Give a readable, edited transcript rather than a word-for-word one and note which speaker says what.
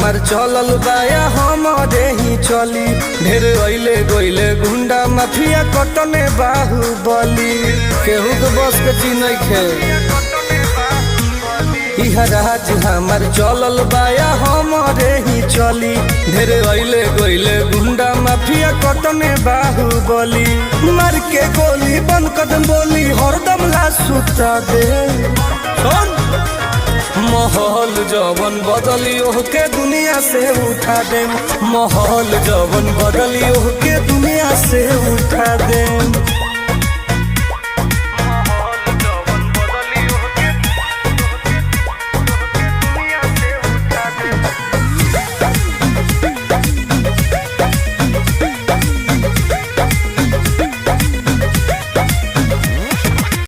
Speaker 1: हमार चलल बाया हमारे ही चली। ढेर अइले गइले गुंडा माफिया कटने बाहुबली। केहू के बस के चीज नइखे। इहा राज हमार चलल बाया हमारे ही चली। ढेर अइले गइले गुंडा माफिया कटने बाहुबली। मार के गोली बन कदम बोली हरदम ला सुता दे। माहौल जवन बदली ओहके दुनिया से उठा दे। माहौल जवन बदली ओहके दुनिया से उठा दे।